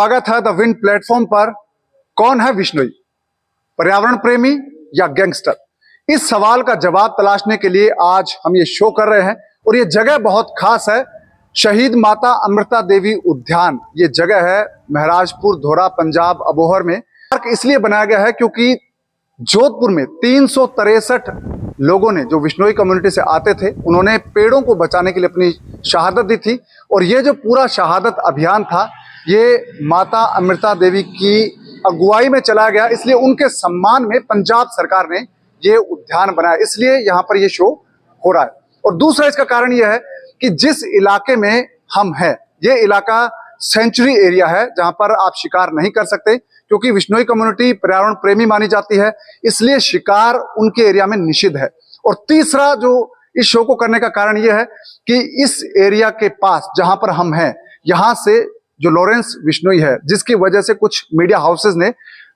स्वागत है the wind platform पर। कौन है विश्नोई, पर्यावरण प्रेमी या गैंगस्टर? इस सवाल का जवाब तलाशने के लिए आज हम ये शो कर रहे हैं और ये जगह बहुत खास है। शहीद माता अमृता देवी उद्यान ये जगह है महराजपुर धोरा पंजाब अबोहर में। पार्क इसलिए बनाया गया है क्योंकि जोधपुर में 363 लोगों ने जो विश्नोई कम्युनिटी से आते थे, उन्होंने पेड़ों को बचाने के लिए अपनी शहादत दी थी। और ये जो पूरा शहादत अभियान था, ये माता अमृता देवी की अगुवाई में चला गया, इसलिए उनके सम्मान में पंजाब सरकार ने ये उद्यान बनाया, इसलिए यहाँ पर ये शो हो रहा है। और दूसरा इसका कारण यह है कि जिस इलाके में हम हैं, ये इलाका सेंचुरी एरिया है जहां पर आप शिकार नहीं कर सकते, क्योंकि विश्नोई कम्युनिटी पर्यावरण प्रेमी मानी जाती है, इसलिए शिकार उनके एरिया में निषिद्ध है। और तीसरा जो इस शो को करने का कारण यह है कि इस एरिया के पास जहां पर हम हैं, यहां से जो लॉरेंस विश्नोई है, जिसकी वजह से कुछ मीडिया हाउसेज ने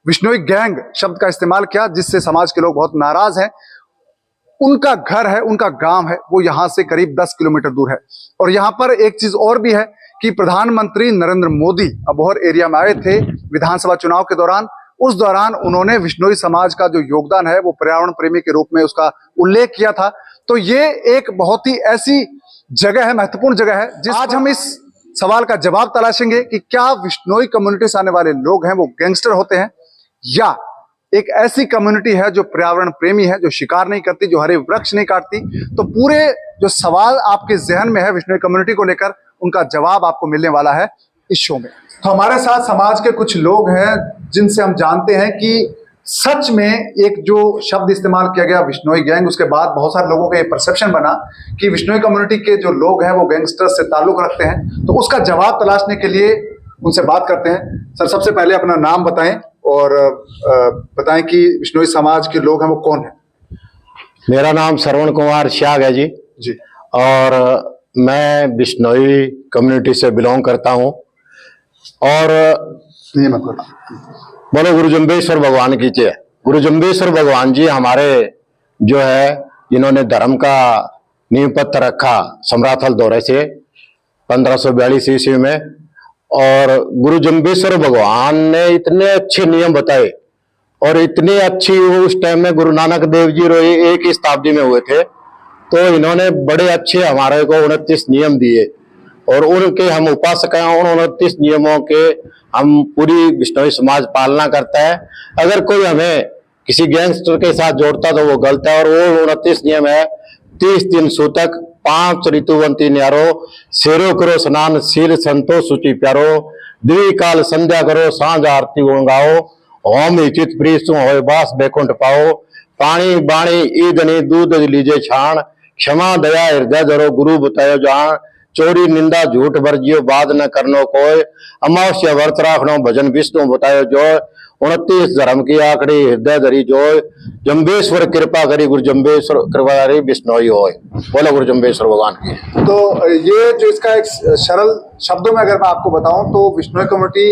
विश्नोई गैंग शब्द का इस्तेमाल किया, जिससे समाज के लोग बहुत नाराज हैं। उनका घर है, उनका गांव है, वो यहां से करीब 10 किलोमीटर दूर है। और यहां पर एक चीज और भी है कि प्रधानमंत्री नरेंद्र मोदी अबोहर एरिया में आए थे विधानसभा चुनाव के दौरान। उस दौरान उन्होंने विश्नोई समाज का जो योगदान है वो पर्यावरण प्रेमी के रूप में उसका उल्लेख किया था। तो ये एक बहुत ही ऐसी जगह है, महत्वपूर्ण जगह है, जिस आज हम इस सवाल का जवाब तलाशेंगे कि क्या विश्नोई कम्युनिटी से आने वाले लोग हैं वो गैंगस्टर होते हैं, या एक ऐसी कम्युनिटी है जो पर्यावरण प्रेमी है, जो शिकार नहीं करती, जो हरे वृक्ष नहीं काटती। तो पूरे जो सवाल आपके जहन में है विश्नोई कम्युनिटी को लेकर, उनका जवाब आपको मिलने वाला है इस शो में। तो हमारे साथ समाज के कुछ लोग हैं जिनसे हम जानते हैं कि सच में एक जो शब्द इस्तेमाल किया गया विश्नोई गैंग, उसके बाद बहुत सारे लोगों का ये परसेप्शन बना कि विश्नोई कम्युनिटी के जो लोग हैं वो गैंगस्टर से ताल्लुक रखते हैं। तो उसका जवाब तलाशने के लिए उनसे बात करते हैं। सर, सबसे पहले अपना नाम बताएं और बताएं कि विश्नोई समाज के लोग हैं वो कौन है। मेरा नाम श्रवण कुमार श्याग है जी। और मैं विश्नोई कम्युनिटी से बिलोंग करता हूं। और बोलो गुरु जम्बेश्वर भगवान की जय। गुरु जम्बेश्वर भगवान जी हमारे जो है, जिन्होंने धर्म का नींव पत्थर रखा सम्राथल दौरे से 1542 ईस्वी में। और गुरु जम्बेश्वर भगवान ने इतने अच्छे नियम बताए और इतनी अच्छी, उस टाइम में गुरु नानक देव जी एक ही शताब्दी में हुए थे, तो इन्होंने बड़े अच्छे हमारे को 29 नियम दिए और उनके हम उपासक हैं। और 29 नियमों के हम पूरी विश्नोई समाज पालना करता है। अगर कोई हमें किसी गैंगस्टर के साथ जोड़ता तो वो गलत है। और वो 29 नियम है: 30 दिन सूतक, 5 ऋतुवंती न्यारो, शेरो करो स्नान, शील संतोष सूचि प्यारो, द्विकाल संध्या करो, सांझ आरती गुण गाओ, होम इचित प्रीसु होय बास बैकुंठ पाओ, पानी बाणी ईदनी दूध लीजे छाण, क्षमा दया हृदय धरो गुरु बतायो जान, चोरी निंदा झूठ वर्जियो बात न करनो कोय, अमावस्या व्रत राखनो भजन विष्णु बतायो जोय, 29 धर्म की आखड़ी हृदय धरी जोय, जम्बेश्वर कृपा करी गुरु जम्बेश्वर कृपा करी विश्नोई होय। बोलो गुरु जम्बेश्वर भगवान की। तो ये जो इसका एक सरल शब्दों में अगर मैं आपको बताऊं तो विश्नोई कम्युनिटी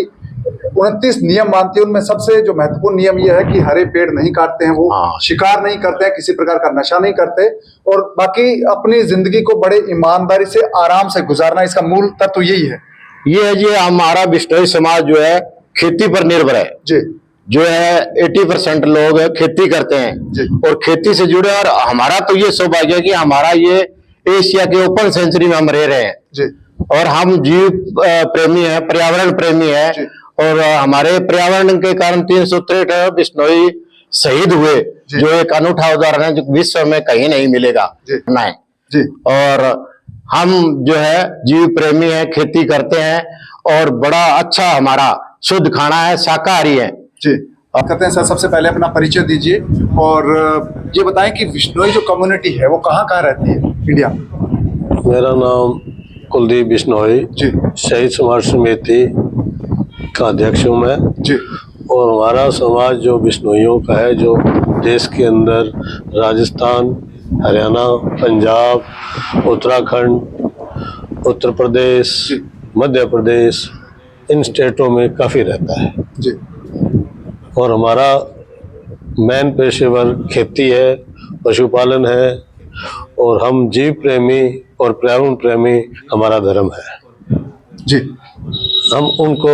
29 नियम मानती है। उनमें सबसे जो महत्वपूर्ण नियम यह है कि हरे पेड़ नहीं काटते हैं, वो शिकार नहीं करते हैं, किसी प्रकार का नशा नहीं करते, और बाकी अपनी जिंदगी को बड़े ईमानदारी से आराम से गुजारना, इसका मूल तत्व यही है। ये है जी, हमारा विश्नोई समाज जो है खेती पर निर्भर है जी। जो है 80% लोग खेती करते हैं जी। और खेती से जुड़े। और हमारा तो ये सौभाग्य है कि हमारा ये एशिया के ओपन सेंचुरी में हम रह रहे हैं जी। और हम जीव प्रेमी हैं, पर्यावरण प्रेमी हैं। और हमारे पर्यावरण के कारण 363 विश्नोई शहीद हुए, जो एक अनूठा उदाहरण है, जो विश्व में कहीं नहीं मिलेगा नहीं जी। और हम जो है जीव प्रेमी हैं, खेती करते हैं और बड़ा अच्छा हमारा शुद्ध खाना है, शाकाहारी है जी। करते हैं। सर, सबसे पहले अपना परिचय दीजिए और ये बताएं कि विश्नोई जो कम्युनिटी है वो कहाँ रहती है इंडिया में। मेरा नाम कुलदीप बिश्नोई जी, शहीद समाज समिति का अध्यक्ष हूँ मैं जी। और हमारा समाज जो बिश्नोइयों का है, जो देश के अंदर राजस्थान, हरियाणा, पंजाब, उत्तराखंड, उत्तर प्रदेश, मध्य प्रदेश, इन स्टेटों में काफ़ी रहता है जी। और हमारा मेन पेशेवर खेती है, पशुपालन है, और हम जीव प्रेमी और पर्यावरण प्रेमी हमारा धर्म है जी। हम उनको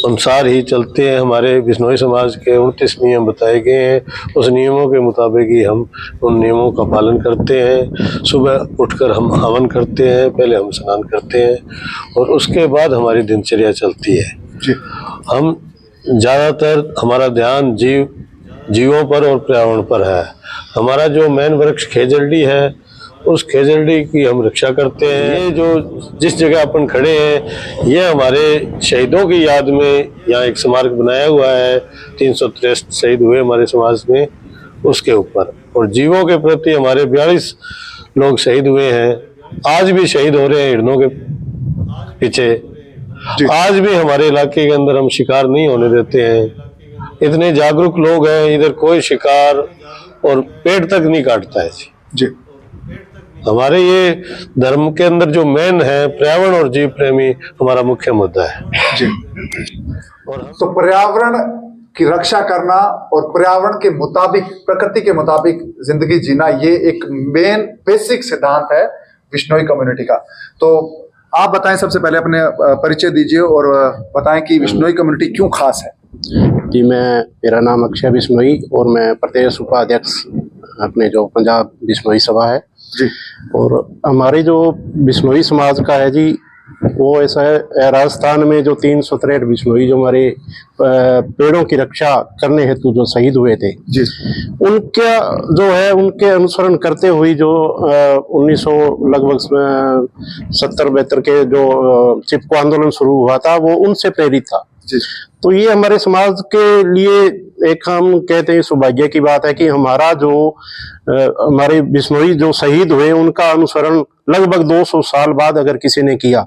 अनुसार ही चलते हैं। हमारे बिश्नोई समाज के 29 नियम बताए गए हैं, उस नियमों के मुताबिक ही हम उन नियमों का पालन करते हैं। सुबह उठकर हम हवन करते हैं, पहले हम स्नान करते हैं और उसके बाद हमारी दिनचर्या चलती है। जी हम ज़्यादातर हमारा ध्यान जीवों पर और पर्यावरण पर है। हमारा जो मेन वृक्ष खेजड़डी है, उस खेजड़डी की हम रक्षा करते हैं। ये जो जिस जगह अपन खड़े हैं, ये हमारे शहीदों की याद में यहाँ एक स्मारक बनाया हुआ है। 363 शहीद हुए हमारे समाज में, उसके ऊपर। और जीवों के प्रति हमारे 42 लोग शहीद हुए हैं। आज भी शहीद हो रहे हैं हिरणों के पीछे। आज भी हमारे इलाके के अंदर हम शिकार नहीं होने देते हैं। इतने जागरूक लोग हैं, इधर कोई शिकार और पेड़ तक नहीं काटता है जी। हमारे ये धर्म के अंदर जो मेन है पर्यावरण और जीव प्रेमी हमारा मुख्य मुद्दा है जी। तो पर्यावरण की रक्षा करना और पर्यावरण के मुताबिक, प्रकृति के मुताबिक जिंदगी जीना, ये एक मेन बेसिक सिद्धांत है बिश्नोई कम्युनिटी का। तो आप बताएं, सबसे पहले अपने परिचय दीजिए और बताएं कि बिश्नोई कम्युनिटी क्यों खास है। जी, मेरा नाम अक्षय बिश्नोई और मैं प्रदेश उपाध्यक्ष अपने जो पंजाब बिश्नोई सभा है जी। और हमारे जो बिश्नोई समाज का है जी, वो ऐसा है, राजस्थान में जो 363 बिश्नोई जो हमारे पेड़ों की रक्षा करने हेतु जो शहीद हुए थे जी, उनका जो है, उनके अनुसरण करते हुए जो 1900 लगभग 70-72 के जो चिपको आंदोलन शुरू हुआ था, वो उनसे प्रेरित था जी। तो ये हमारे समाज के लिए एक, हम कहते हैं, सौभाग्य की बात है कि हमारा जो हमारे बिश्नोई जो शहीद हुए उनका अनुसरण लगभग 200 साल बाद अगर किसी ने किया,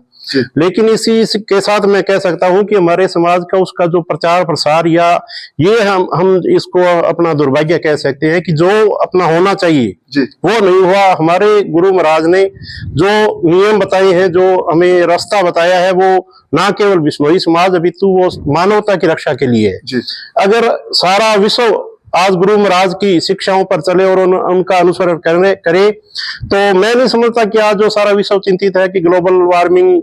लेकिन इसी के साथ मैं कह सकता हूं कि हमारे समाज का उसका जो प्रचार प्रसार, या ये हम इसको अपना दुर्भाग्य कह सकते हैं कि जो अपना होना चाहिए जी, वो नहीं हुआ। हमारे गुरु महाराज ने जो नियम बताए हैं, जो हमें रास्ता बताया है, वो ना केवल बिश्नोई समाज अपितु वो मानवता की रक्षा के लिए है। अगर सारा विश्व आज गुरु महाराज की शिक्षाओं पर चले और उनका अनुसरण करे तो मैं नहीं समझता कि आज जो सारा विश्व चिंतित है कि ग्लोबल वार्मिंग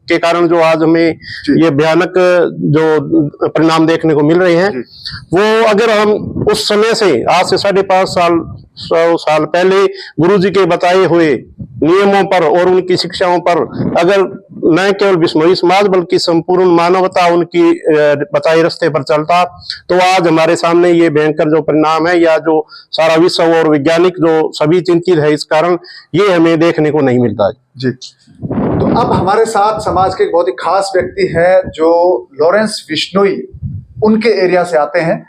के कारण जो आज हमें ये भयानक जो परिणाम देखने को मिल रहे हैं, वो अगर हम उस समय से, आज से 550 साल पहले गुरु जी के बताए हुए नियमों पर और उनकी शिक्षाओं पर अगर न केवल बिश्नोई समाज बल्कि संपूर्ण मानवता उनकी बताए रास्ते पर चलता, तो आज हमारे सामने ये भयंकर जो परिणाम है, या जो सारा विश्व और वैज्ञानिक जो सभी चिंतित है, इस कारण ये हमें देखने को नहीं मिलता जी। तो अब हमारे साथ समाज के एक बहुत ही खास व्यक्ति है जो लॉरेंस बिश्नोई, उनके एरिया से आते हैं।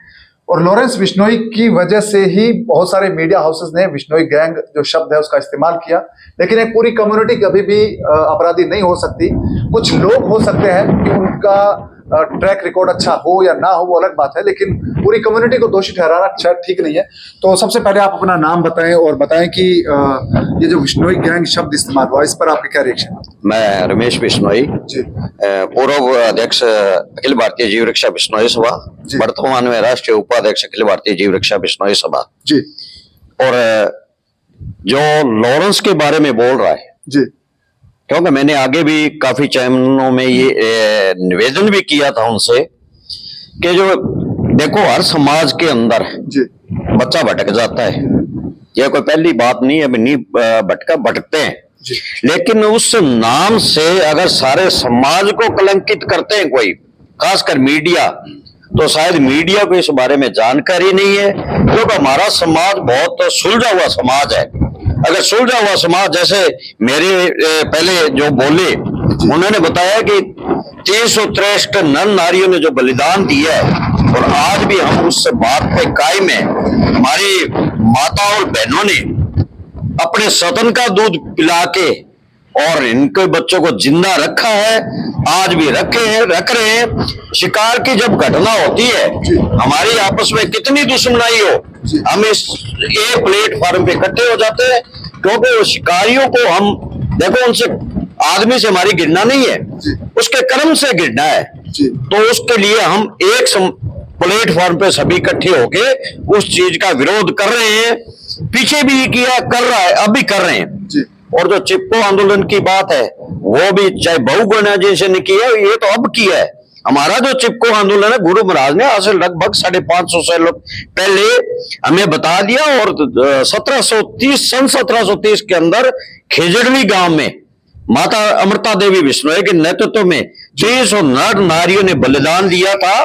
और लॉरेंस बिश्नोई की वजह से ही बहुत सारे मीडिया हाउसेस ने बिश्नोई गैंग जो शब्द है उसका इस्तेमाल किया, लेकिन एक पूरी कम्युनिटी कभी भी अपराधी नहीं हो सकती। कुछ लोग हो सकते हैं कि उनका ट्रैक रिकॉर्ड अच्छा हो या ना हो, वो अलग बात है, लेकिन पूरी कम्युनिटी को दोषी ठहराना शायद ठीक नहीं है। तो सबसे पहले आप अपना नाम बताएं और बताएं कि ये जो बिश्नोई गैंग शब्द इस्तेमाल हुआ, इस पर आपके क्या रिएक्शन? मैं रमेश बिश्नोई, पूर्व अध्यक्ष अखिल भारतीय जीव रक्षा बिश्नोई सभा, वर्तमान में राष्ट्रीय उपाध्यक्ष अखिल भारतीय जीव रक्षा बिश्नोई सभा जी। और जो लॉरेंस के बारे में बोल रहा है जी, क्योंकि मैंने आगे भी काफी चैनलों में ये निवेदन भी किया था उनसे कि जो देखो, हर समाज के अंदर बच्चा भटक जाता है, यह कोई पहली बात नहीं है, नहीं भटकते हैं, लेकिन उस नाम से अगर सारे समाज को कलंकित करते हैं कोई, खासकर मीडिया, तो शायद मीडिया को इस बारे में जानकारी नहीं है, क्योंकि हमारा समाज बहुत सुलझा हुआ समाज है। अगर सुलझा हुआ समाज, जैसे मेरे पहले जो बोले, उन्होंने बताया कि 363 नर नारियों ने जो बलिदान दिया है, और आज भी हम उस बात पे कायम है। हमारी माता और बहनों ने अपने सतन का दूध पिला के और इनके बच्चों को जिंदा रखा है, आज भी रख रहे हैं। शिकार की जब घटना होती है, हमारी आपस में कितनी दुश्मनाई हो, हम इस एक प्लेटफॉर्म पे इकट्ठे हो जाते हैं, क्योंकि वो शिकारियों को हम देखो, उनसे आदमी से हमारी गिरना नहीं है, उसके कर्म से गिरना है। तो उसके लिए हम एक प्लेटफॉर्म पे सभी इकट्ठे होके उस चीज का विरोध कर रहे हैं। पीछे भी किया, कर रहा है, अब भी कर रहे हैं। और जो चिपको आंदोलन की बात है, वो भी चाहे बहुगुणा जैसे ने किया, ये तो अब किया है, हमारा जो चिपको आंदोलन है, गुरु महाराज ने आज से लगभग 550 साल पहले हमें बता दिया। और 1730 के अंदर खेजड़वी गांव में माता अमृता देवी बिश्नोई के नेतृत्व में 600 नर नारियों ने बलिदान दिया था।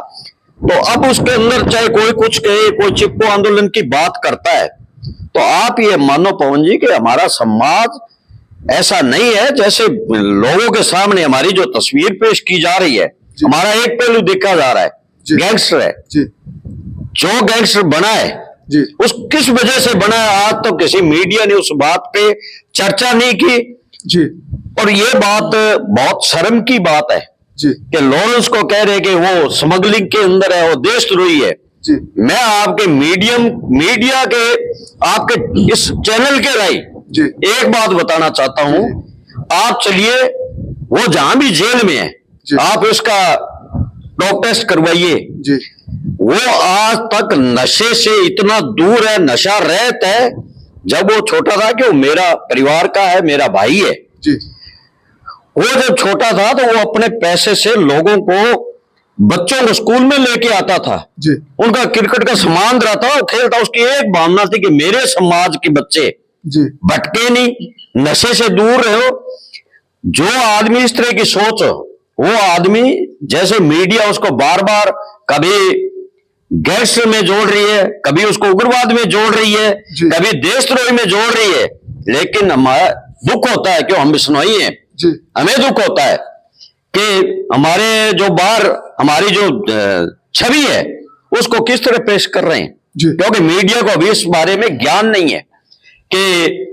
तो अब उसके अंदर चाहे कोई कुछ कहे, कोई चिपको आंदोलन की बात करता है, तो आप ये मानो पवन जी कि हमारा समाज ऐसा नहीं है जैसे लोगों के सामने हमारी जो तस्वीर पेश की जा रही है। हमारा एक पहलू देखा जा रहा है, गैंगस्टर है जी, जो गैंगस्टर बना है जी, उस किस वजह से बना है, आज तो किसी मीडिया ने उस बात पे चर्चा नहीं की। जी, और ये बात बहुत शर्म की बात है जी, कि लॉरेंस को कह रहे कि वो स्मगलिंग के अंदर है, वो देशद्रोही है। जी, मैं आपके मीडिया के आपके इस चैनल के राही जी, एक बात बताना चाहता हूं। आप चलिए, वो जहां भी जेल में है, जी। आप उसका डॉप टेस्ट करवाइए। जी, वो आज तक नशे से इतना दूर है, नशा रहता है। जब वो छोटा था कि वो मेरा परिवार का है, मेरा भाई है, जी, वो जब छोटा था तो वो अपने पैसे से लोगों को, बच्चों को स्कूल में लेके आता था। जी, उनका क्रिकेट का सामान रहता और खेलता। उसकी एक भावना थी कि मेरे समाज के बच्चे जी, भटके नहीं, नशे से दूर रहो। जो आदमी इस तरह की सोच, वो आदमी जैसे मीडिया उसको बार बार कभी गैंगस्टर में जोड़ रही है, कभी उसको उग्रवाद में जोड़ रही है, जी। कभी देशद्रोही में जोड़ रही है, लेकिन हमारा दुख होता है कि हम बिश्नोई हैं। जी, हमें दुख होता है कि हमारे जो बाहर हमारी जो छवि है उसको किस तरह पेश कर रहे हैं, जी। क्योंकि मीडिया को अभी इस बारे में ज्ञान नहीं है कि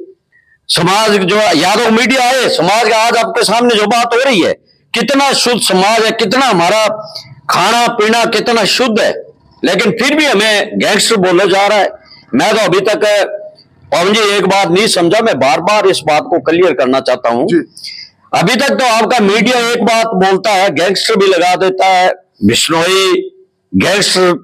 समाज जो, या तो मीडिया है, समाज का आज आपके सामने जो बात हो रही है, कितना शुद्ध समाज है, कितना हमारा खाना पीना कितना शुद्ध है, लेकिन फिर भी हमें गैंगस्टर बोला जा रहा है। मैं तो अभी तक पवन जी एक बात नहीं समझा, मैं बार बार इस बात को क्लियर करना चाहता हूं। जी, अभी तक तो आपका मीडिया एक बात बोलता है, गैंगस्टर भी लगा देता है, बिश्नोई गैंगस्टर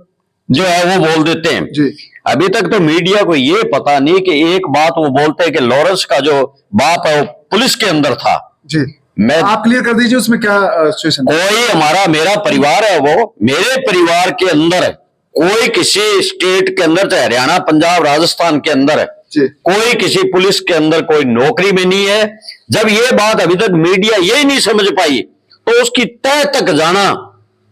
जो है वो बोल देते हैं। जी, अभी तक तो मीडिया को ये पता नहीं कि एक बात वो बोलते हैं कि लॉरेंस का जो बाप है वो पुलिस के अंदर था। जी। मैं आप क्लियर कर दीजिए उसमें क्या सिचुएशन है। कोई हमारा मेरा परिवार है, वो मेरे परिवार के अंदर है, कोई किसी स्टेट के अंदर, चाहे हरियाणा पंजाब राजस्थान के अंदर है, जी, कोई किसी पुलिस के अंदर कोई नौकरी में नहीं है। जब ये बात अभी तक मीडिया यही नहीं समझ पाई तो उसकी तह तक जाना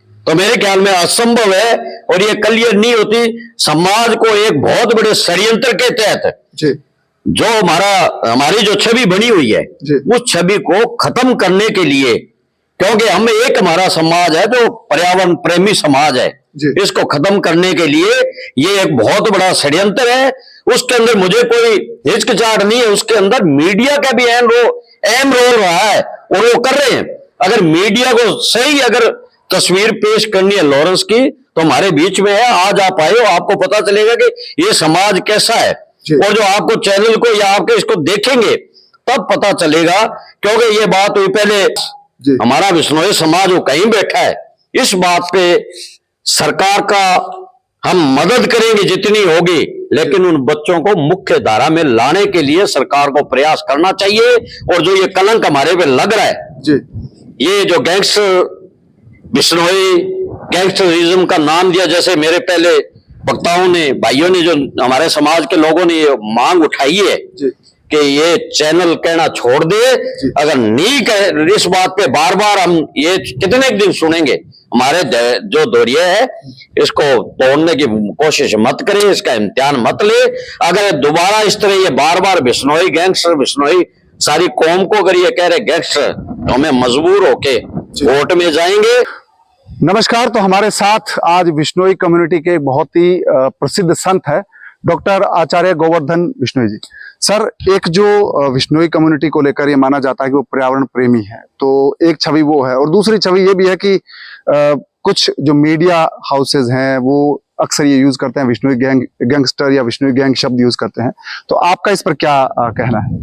तो मेरे ख्याल में असंभव है, और ये क्लियर नहीं होती। समाज को एक बहुत बड़े षड्यंत्र के तहत जी, जो हमारी जो छवि बनी हुई है जी। उस छवि को खत्म करने के लिए, क्योंकि हम एक हमारा समाज है जो पर्यावरण प्रेमी समाज है, जी। इसको खत्म करने के लिए ये एक बहुत बड़ा षड्यंत्र है। उसके अंदर मुझे कोई हिचकिचाहट नहीं है, उसके अंदर मीडिया का भी अहम रोल रहा है और वो कर रहे हैं। अगर मीडिया को सही अगर तस्वीर पेश करनी है लॉरेंस की तो हमारे बीच में है, आज आप आए हो, आपको पता चलेगा कि ये समाज कैसा है। जी। और जो आपको चैनल को या आपके इसको देखेंगे तब पता चलेगा, क्योंकि ये बात हुई पहले जी। हमारा बिश्नोई समाज वो कहीं बैठा है। इस बात पे सरकार का हम मदद करेंगे जितनी होगी, लेकिन उन बच्चों को मुख्य धारा में लाने के लिए सरकार को प्रयास करना चाहिए। और जो ये कलंक हमारे पे लग रहा है, जी, ये जो गैंगस्टर बिश्नोई गैंगस्टरिज्म का नाम दिया, जैसे मेरे पहले वक्ताओं ने, भाइयों ने, जो हमारे समाज के लोगों ने ये मांग उठाई है जी, कि ये चैनल कहना छोड़ दे। अगर नहीं कहे इस बात पे बार बार, हम ये कितने दिन सुनेंगे। हमारे जो दौरिया है इसको तोड़ने की कोशिश मत करें, इसका इम्तिहान मत ले। अगर दोबारा इस तरह ये बार बार बिश्नोई गैंगस्टर, बिश्नोई सारी कौम को अगर ये कह रहे गैंगस्टर, तो हमें मजबूर होके कोर्ट में जाएंगे। नमस्कार। तो हमारे साथ आज बिश्नोई कम्युनिटी के एक बहुत ही प्रसिद्ध संत है डॉक्टर आचार्य गोवर्धन बिश्नोई जी। सर, एक जो बिश्नोई कम्युनिटी को लेकर ये माना जाता है कि वो पर्यावरण प्रेमी है, तो एक छवि वो है, और दूसरी छवि ये भी है कि कुछ जो मीडिया हाउसेज हैं वो अक्सर ये यूज करते हैं बिश्नोई गैंगस्टर या बिश्नोई गैंग शब्द यूज करते हैं। तो आपका इस पर क्या कहना है?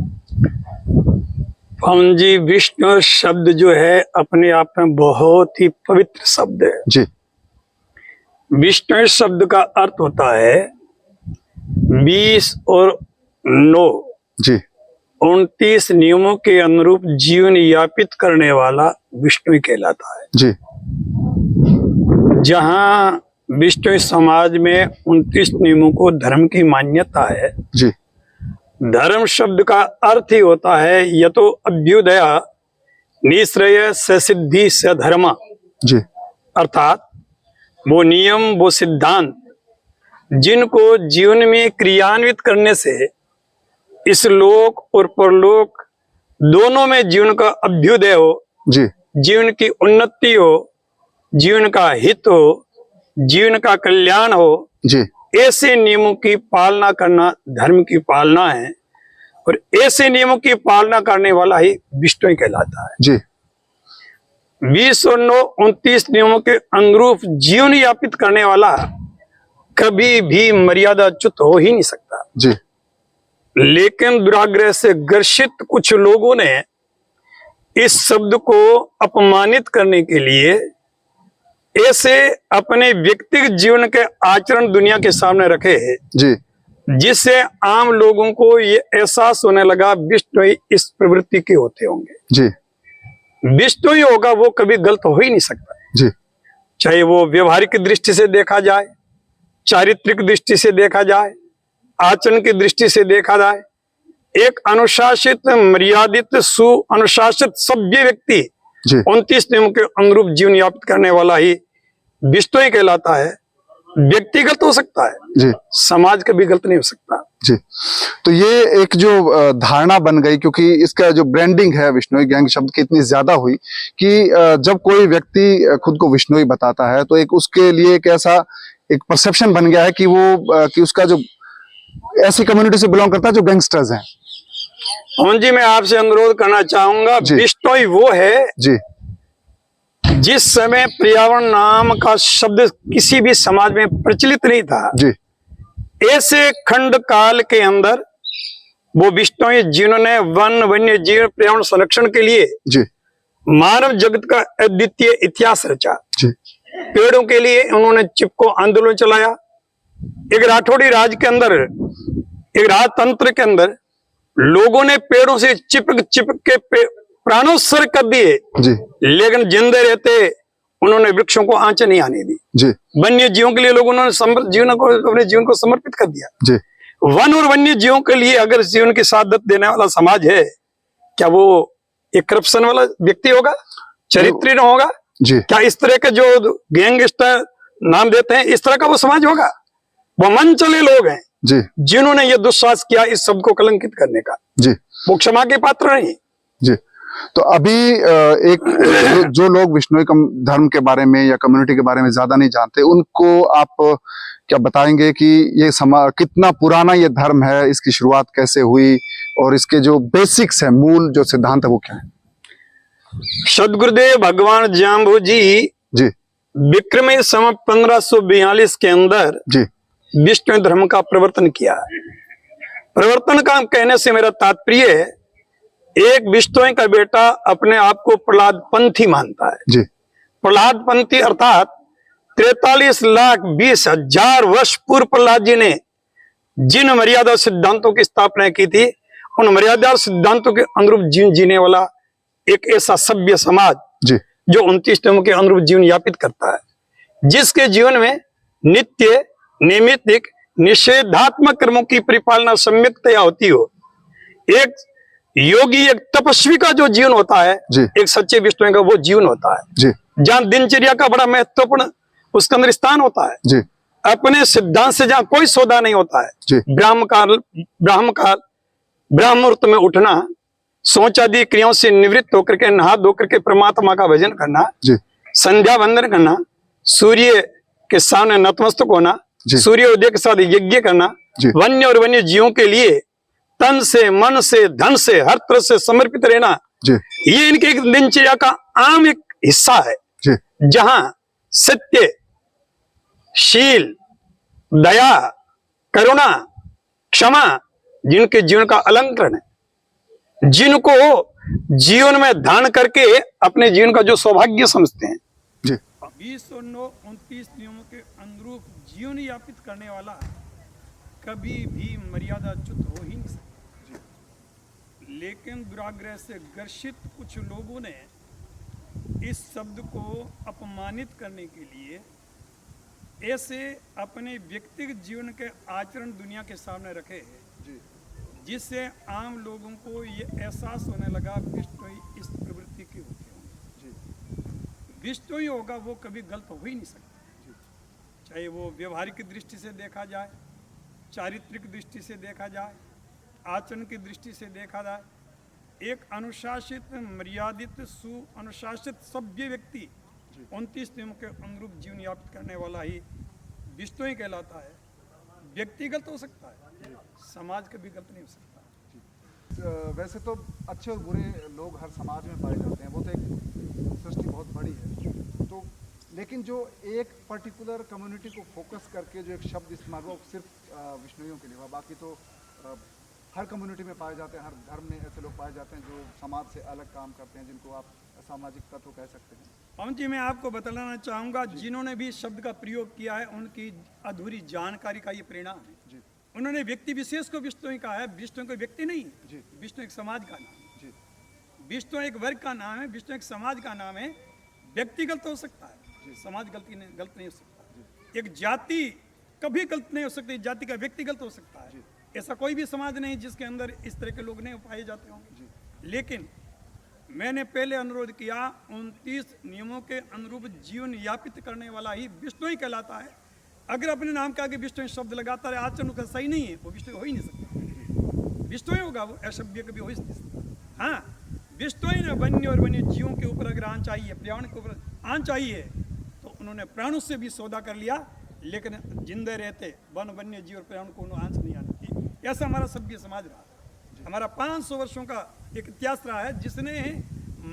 हम जी, विष्णु शब्द जो है अपने आप में बहुत ही पवित्र शब्द है जी, विष्णु शब्द का अर्थ होता है 20 और 9 जी, 29 नियमों के अनुरूप जीवन यापित करने वाला विष्णु कहलाता है। जी, जहाँ विश्व समाज में 29 नियमों को धर्म की मान्यता है। जी धर्म शब्द का अर्थ ही होता है यह तो अभ्युदय निश्रय से सिद्धि से धर्म, जी अर्थात वो नियम वो सिद्धांत जिनको जीवन में क्रियान्वित करने से इस लोक और परलोक दोनों में जीवन का अभ्युदय हो, जी जीवन की उन्नति हो, जीवन का हित हो, जीवन का कल्याण हो, जी ऐसे नियमों की पालना करना धर्म की पालना है। और ऐसे नियमों की पालना करने वाला ही विष्णु कहलाता है। जी 20 और 9 29 नियमों के अनुरूप जीवन यापित करने वाला कभी भी मर्यादाच्युत हो ही नहीं सकता। जी लेकिन दुराग्रह से ग्रसित कुछ लोगों ने इस शब्द को अपमानित करने के लिए ऐसे अपने व्यक्तिगत जीवन के आचरण दुनिया के सामने रखे हैं, जी जिससे आम लोगों को ये एहसास होने लगा विष्णु ही इस प्रवृत्ति के होते होंगे। जी विष्णु ही होगा, वो कभी गलत हो ही नहीं सकता। जी चाहे वो व्यवहारिक दृष्टि से देखा जाए, चारित्रिक दृष्टि से देखा जाए, आचरण की दृष्टि से देखा जाए, एक अनुशासित मर्यादित अनुशासित सभ्य व्यक्ति जी 29 नियमों के अनुरूप जीवन यापित करने वाला ही विष्णु ही कहलाता है। व्यक्तिगत हो सकता है, जी समाज का भी गलत नहीं हो सकता। जी तो ये एक जो धारणा बन गई, क्योंकि इसका जो ब्रांडिंग है विश्नोई गैंग शब्द की इतनी ज्यादा हुई कि जब कोई व्यक्ति खुद को विश्नोई बताता है तो एक उसके लिए एक ऐसा एक परसेप्शन बन गया है कि वो कि उसका जो ऐसी कम्युनिटी से बिलोंग करता है जो गैंगस्टर्स हैं। पवन जी, मैं आपसे अनुरोध करना चाहूंगा, जी। विष्णु वो है जी जिस समय पर्यावरण नाम का शब्द किसी भी समाज में प्रचलित नहीं था, जी ऐसे खंड काल के अंदर वो विष्णु ही जिन्होंने वन वन्य जीव पर्यावरण संरक्षण के लिए जी मानव जगत का अद्वितीय इतिहास रचा। जी पेड़ों के लिए उन्होंने चिपको आंदोलन चलाया। एक राठौड़ी राज के अंदर, एक राजतंत्र के अंदर लोगों ने पेड़ों से चिपक चिपक के प्राणोत्सर्ग कर दिए, जी लेकिन जिंदे रहते उन्होंने वृक्षों को आंच नहीं आने दी। जी वन्य जीवों के लिए लोगों ने अपने जीवन को समर्पित कर दिया। जी वन और वन्य जीवों के लिए अगर जीवन की सादत देने वाला समाज है, क्या वो एक करप्शन वाला व्यक्ति होगा, चरित्रहीन होगा? जी क्या इस तरह के जो गैंगस्टर नाम देते हैं इस तरह का वो समाज होगा? वो मन चले लोग हैं जी जिन्होंने ये दुस्साहस किया इस शब्द को कलंकित करने का। जी वो क्षमा के पात्र नहीं। जी तो अभी एक जो लोग विश्नोई धर्म के बारे में या कम्युनिटी के बारे में ज्यादा नहीं जानते, उनको आप क्या बताएंगे कि ये कितना पुराना ये धर्म है, इसकी शुरुआत कैसे हुई और इसके जो बेसिक्स है, मूल जो सिद्धांत है वो क्या है? सदगुरुदेव भगवान जाम्बू जी जी विक्रमी सम 1542 के अंदर जी विष्णु धर्म का प्रवर्तन किया। प्रवर्तन का कहने से मेरा तात्पर्य है, एक विष्णु का बेटा अपने आप को प्रहलाद पंथी मानता है। जी प्रहलाद पंथी अर्थात 43,20,000 वर्ष पूर्व प्रहलाद जी ने जिन मर्यादा सिद्धांतों की स्थापना की थी, उन मर्यादा सिद्धांतों के अनुरूप जीवन जीने वाला एक ऐसा सभ्य समाज जी जो 29 नियमों के अनुरूप जीवन यापित करता है, जिसके जीवन में नित्य नैमित्तिक निषेधात्मक कर्मों की परिपालना सम्यकतया होती हो। एक योगी, एक तपस्वी का जो जीवन होता है, जी एक सच्चे विष्णु का वो जीवन होता है, जी जहां दिनचर्या का बड़ा महत्वपूर्ण उसके अंदर स्थान होता है। जी अपने सिद्धांत से जहां कोई सौदा नहीं होता है। जी ब्राह्म मुहूर्त में उठना, सोच आदि क्रियाओं से निवृत्त होकर के नहा धो करके परमात्मा का भजन करना, जी संध्या वंदन करना, सूर्य के सामने नतमस्तक होना, जी। सूर्योदय के साथ यज्ञ करना, जी। वन्य और वन्य जीवों के लिए तन से, मन से, धन से, हर तरह से समर्पित रहना, जी ये इनके एक दिनचर्या का आम एक हिस्सा है। जी जहां सत्य, शील, दया, करुणा, क्षमा जिनके जीवन का अलंकरण है, जिनको जीवन में धारण करके अपने जीवन का जो सौभाग्य समझते हैं। जी 20 और 9 29 नियमों के अनुरूप जीवन यापित करने वाला कभी भी मर्यादाच्युत हो ही नहीं सकता। लेकिन दुराग्रह से ग्रसित कुछ लोगों ने इस शब्द को अपमानित करने के लिए ऐसे अपने व्यक्तिगत जीवन के आचरण दुनिया के सामने रखे हैं जिससे आम लोगों को ये एहसास होने लगा बिश्नोई इस प्रवृत्ति की होते होंगे। बिश्नोई होगा वो कभी गलत हो ही नहीं सकता, चाहे वो व्यवहारिक दृष्टि से देखा जाए, चारित्रिक दृष्टि से देखा जाए, आचरण की दृष्टि से देखा जाए। एक अनुशासित, मर्यादित, सुअनुशासित सभ्य व्यक्ति 29 नियमों के अनुरूप जीवन यापित करने वाला ही बिश्नोई कहलाता है। व्यक्तिगत हो सकता है, समाज कभी गलत नहीं हो सकता। वैसे तो अच्छे और बुरे लोग हर समाज में पाए जाते हैं, वो तो एक सृष्टि बहुत बड़ी है। तो लेकिन जो एक पर्टिकुलर कम्युनिटी को फोकस करके जो एक शब्द इस्तेमाल हुआ वो सिर्फ बिश्नोइयों के लिए हुआ, बाकी तो हर कम्युनिटी में पाए जाते हैं, हर धर्म में ऐसे लोग पाए जाते हैं जो समाज से अलग काम करते हैं, जिनको आप असामाजिक तत्व कह सकते हैं। पवन जी, मैं आपको बताना चाहूँगा, जिन्होंने भी शब्द का प्रयोग किया है उनकी अधूरी जानकारी का ये परिणाम है। जी उन्होंने व्यक्ति विशेष को बिश्नोई कहा है। बिश्नोई कोई व्यक्ति नहीं है, जी। बिश्नोई एक समाज का नाम है। जी बिश्नोई एक वर्ग का नाम है, बिश्नोई एक समाज का नाम है। व्यक्ति गलत हो सकता है, समाज गलत नहीं हो सकता। एक जाति कभी गलत नहीं हो सकती, जाति का व्यक्ति गलत हो सकता है। ऐसा कोई भी समाज नहीं जिसके अंदर इस तरह के लोग नहीं पाए जाते होंगे। लेकिन मैंने पहले अनुरोध किया, 29 नियमों के अनुरूप जीवन यापित करने वाला ही बिश्नोई कहलाता है। अगर अपने नाम के आगे बिश्नोई शब्द लगाता रहे, आचरण का सही नहीं है, वो बिश्नोई हो ही नहीं सकता। बिश्नोई होगा वो असभ्य कभी हो ही नहीं सकता। हाँ, बिश्नोई ने वन्य और वन्य जीवों के ऊपर अगर आन चाहिए, पर्यावरण के ऊपर आन चाहिए, तो उन्होंने प्राणों से भी सौदा कर लिया, लेकिन जिंदे रहते वन वन्य जीव और पर्यावरण को उन्होंने आंच नहीं आने दी। ऐसा हमारा सभ्य समाज रहा, हमारा 500 वर्षों का एक इतिहास रहा है जिसने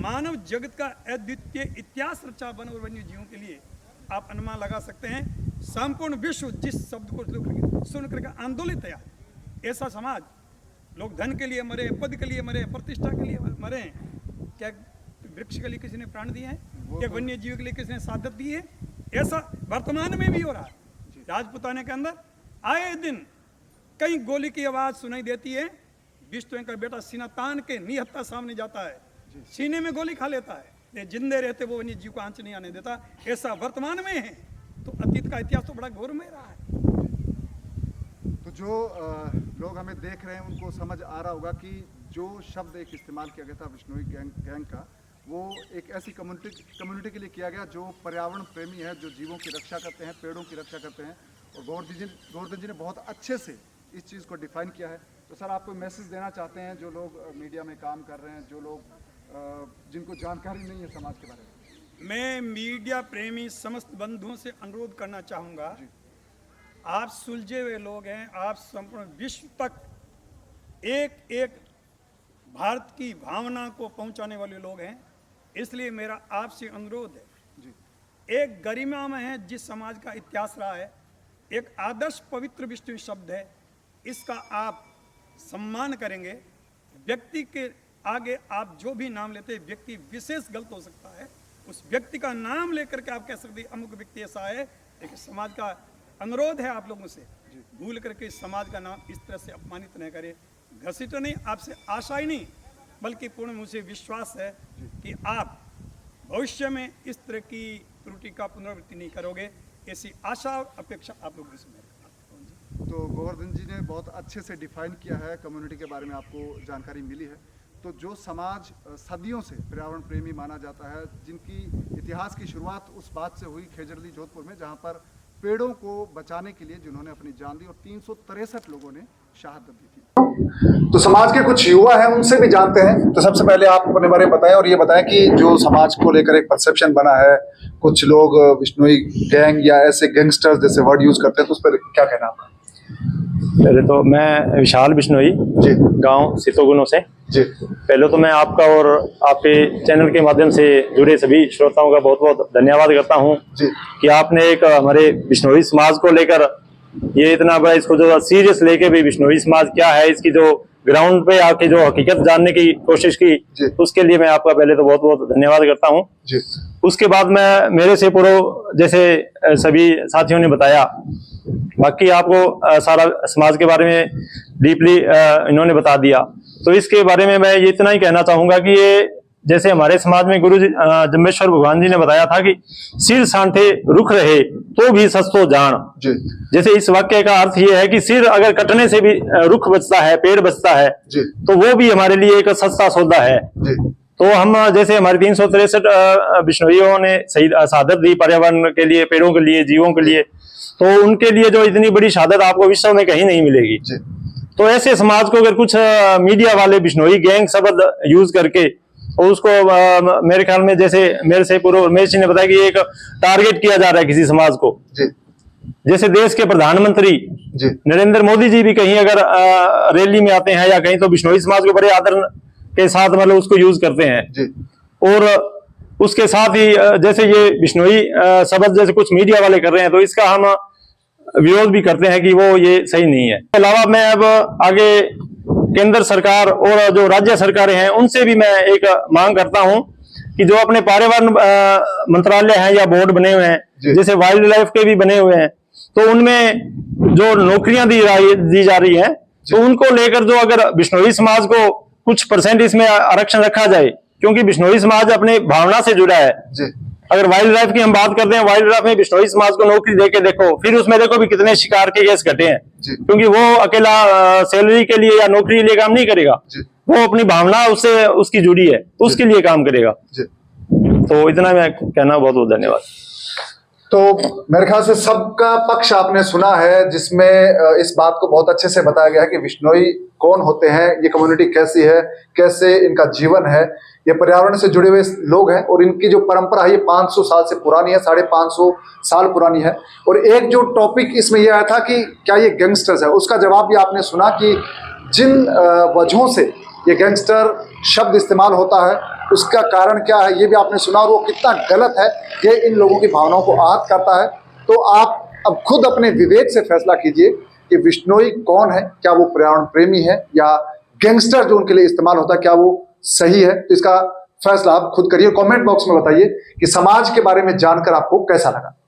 मानव जगत का अद्वितीय इतिहास रचा वन और वन्य जीवों के लिए। आप अनुमान लगा सकते हैं, संपूर्ण विश्व जिस शब्द को सुन करके आंदोलित है, ऐसा समाज, लोग धन के लिए मरे, पद के लिए मरे, प्रतिष्ठा के लिए मरे, क्या वृक्ष के लिए किसी ने प्राण दिए हैं? क्या वन्य जीव के लिए किसी ने साधत दी है? ऐसा वर्तमान में भी हो रहा है। राजपुताने के अंदर आए दिन कहीं गोली की आवाज सुनाई देती है, बिश्नोई का बेटा सीना तान के निहत्था सामने जाता है, सीने में गोली खा लेता है, ये जिंदे रहते वो वन्य जीव को आंच नहीं आने देता। ऐसा वर्तमान में है, तो अतीत का इतिहास तो बड़ा गौरवमय रहा है। तो जो लोग हमें देख रहे हैं उनको समझ आ रहा होगा कि जो शब्द एक इस्तेमाल किया गया था बिश्नोई गैंग का, वो एक ऐसी कम्युनिटी के लिए किया गया जो पर्यावरण प्रेमी है, जो जीवों की रक्षा करते हैं, पेड़ों की रक्षा करते हैं। और गोवर्धन जी ने बहुत अच्छे से इस चीज़ को डिफाइन किया है। तो सर, आप कोई मैसेज देना चाहते हैं जो लोग मीडिया में काम कर रहे हैं, जो लोग जिनको जानकारी नहीं है समाज के बारे में? मैं मीडिया प्रेमी समस्त बंधुओं से अनुरोध करना चाहूँगा, आप सुलझे हुए लोग हैं, आप संपूर्ण विश्व तक एक एक भारत की भावना को पहुंचाने वाले लोग हैं, इसलिए मेरा आपसे अनुरोध है, एक गरिमा में है जिस समाज का इतिहास रहा है, एक आदर्श पवित्र बिश्नोई शब्द है, इसका आप सम्मान करेंगे। व्यक्ति के आगे आप जो भी नाम लेते हैं, व्यक्ति विशेष गलत हो सकता है, उस व्यक्ति का नाम लेकर के आप कह सकते हैं अमुक व्यक्ति ऐसा है, लेकिन समाज का अनुरोध है आप लोगों से, भूल करके समाज का नाम इस तरह से अपमानित न करें। घसीट नहीं, आपसे आशा ही नहीं बल्कि पूर्ण मुझे विश्वास है कि आप भविष्य में इस तरह की त्रुटि का पुनरावृत्ति नहीं करोगे, ऐसी आशा और अपेक्षा आप लोगों से। तो गोवर्धन जी ने बहुत अच्छे से डिफाइन किया है, कम्युनिटी के बारे में आपको जानकारी मिली है। तो जो समाज सदियों से पर्यावरण प्रेमी माना जाता है, जिनकी इतिहास की शुरुआत उस बात से हुई खेजड़ली जोधपुर में, जहाँ पर पेड़ों को बचाने के लिए जिन्होंने अपनी जान दी और 363 लोगों ने शहादत दी थी। तो समाज के कुछ युवा हैं, उनसे भी जानते हैं। तो सबसे पहले आप अपने बारे में बताएं और ये बताएं कि जो समाज को लेकर एक परसेप्शन बना है, कुछ लोग बिश्नोई गैंग या ऐसे गैंगस्टर्स जैसे वर्ड यूज करते हैं, तो उस पर क्या कहना आपका? पहले तो मैं विशाल बिश्नोई जी, गांव सितोगुनो से जी, पहले तो मैं आपका और आपके चैनल के माध्यम से जुड़े सभी श्रोताओं का बहुत बहुत धन्यवाद करता हूं जी, कि आपने एक हमारे बिश्नोई समाज को लेकर ये इतना बड़ा, इसको जो सीरियस लेके भी बिश्नोई समाज क्या है, इसकी जो ग्राउंड पे आके जो हकीकत जानने की कोशिश की, उसके लिए मैं आपका पहले तो बहुत बहुत धन्यवाद करता हूँ। उसके बाद मैं मेरे से पूर्व जैसे सभी साथियों ने बताया, बाकी आपको सारा समाज के बारे में डीपली इन्होंने बता दिया। तो इसके बारे में मैं ये इतना ही कहना चाहूँगा कि ये जैसे हमारे समाज में गुरु जम्बेश्वर भगवान जी ने बताया था कि सिर सांठे रुख रहे तो भी सस्तो जान। जी जैसे इस वाक्य का अर्थ ये है कि सिर अगर कटने से भी रुख बचता है, पेड़ बचता है, जी तो वो भी हमारे लिए एक सस्ता सौदा है। जी तो हम जैसे हमारे 363 बिश्नोइयों ने शहादत दी पर्यावरण के लिए, पेड़ों के लिए, जीवों के लिए, तो उनके लिए जो इतनी बड़ी शहादत आपको विश्व में कहीं नहीं मिलेगी। जी तो ऐसे समाज को अगर कुछ मीडिया वाले बिश्नोई गैंग शब्द यूज करके और उसको मेरे ख्याल में जैसे मेरे से पूर्व उमेश जी ने बताया कि एक टारगेट किया जा रहा है किसी समाज को। जी जैसे देश के प्रधानमंत्री जी नरेंद्र मोदी जी भी कहीं अगर रैली में आते हैं या कहीं, तो बिश्नोई समाज को बड़े आदर के साथ मतलब उसको यूज करते हैं। जी और उसके साथ ही जैसे ये बिश्नोई शब्द जैसे कुछ मीडिया वाले कर रहे हैं, तो इसका हम विरोध भी करते हैं कि वो ये सही नहीं है। इसके अलावा मैं अब आगे केंद्र सरकार और जो राज्य सरकारें हैं उनसे भी मैं एक मांग करता हूं कि जो अपने पर्यावरण मंत्रालय हैं या बोर्ड बने हुए हैं, जैसे वाइल्ड लाइफ के भी बने हुए हैं, तो उनमें जो नौकरियां दी जा रही हैं, तो उनको लेकर जो अगर बिश्नोई समाज को कुछ परसेंट इसमें आरक्षण रखा जाए, क्योंकि बिश्नोई समाज अपने भावना से जुड़ा है। जी अगर वाइल्ड लाइफ की हम बात करते हैं, वाइल्ड लाइफ में बिश्नोई समाज को नौकरी देके देखो, फिर उसमें देखो भी कितने शिकार के केस घटे हैं, क्योंकि वो अकेला सैलरी के लिए या नौकरी के लिए काम नहीं करेगा, वो अपनी भावना उससे उसकी जुड़ी है, तो उसके लिए काम करेगा। तो इतना मैं कहना, बहुत बहुत धन्यवाद। तो मेरे ख्याल से सबका पक्ष आपने सुना है, जिसमें इस बात को बहुत अच्छे से बताया गया है कि बिश्नोई कौन होते हैं, ये कम्युनिटी कैसी है, कैसे इनका जीवन है, ये पर्यावरण से जुड़े हुए लोग हैं और इनकी जो परंपरा है ये 500 साल से पुरानी है, 550 साल पुरानी है। और एक जो टॉपिक इसमें यह आया था कि क्या ये गैंगस्टर्स है, उसका जवाब भी आपने सुना कि जिन वजहों से ये गैंगस्टर शब्द इस्तेमाल होता है उसका कारण क्या है ये भी आपने सुना, और वो कितना गलत है, ये इन लोगों की भावनाओं को आहत करता है। तो आप अब खुद अपने विवेक से फैसला कीजिए कि बिश्नोई कौन है, क्या वो पर्यावरण प्रेमी है या गैंगस्टर जो उनके लिए इस्तेमाल होता है क्या वो सही है। तो इसका फैसला आप खुद करिए, कमेंट बॉक्स में बताइए कि समाज के बारे में जानकर आपको कैसा लगा।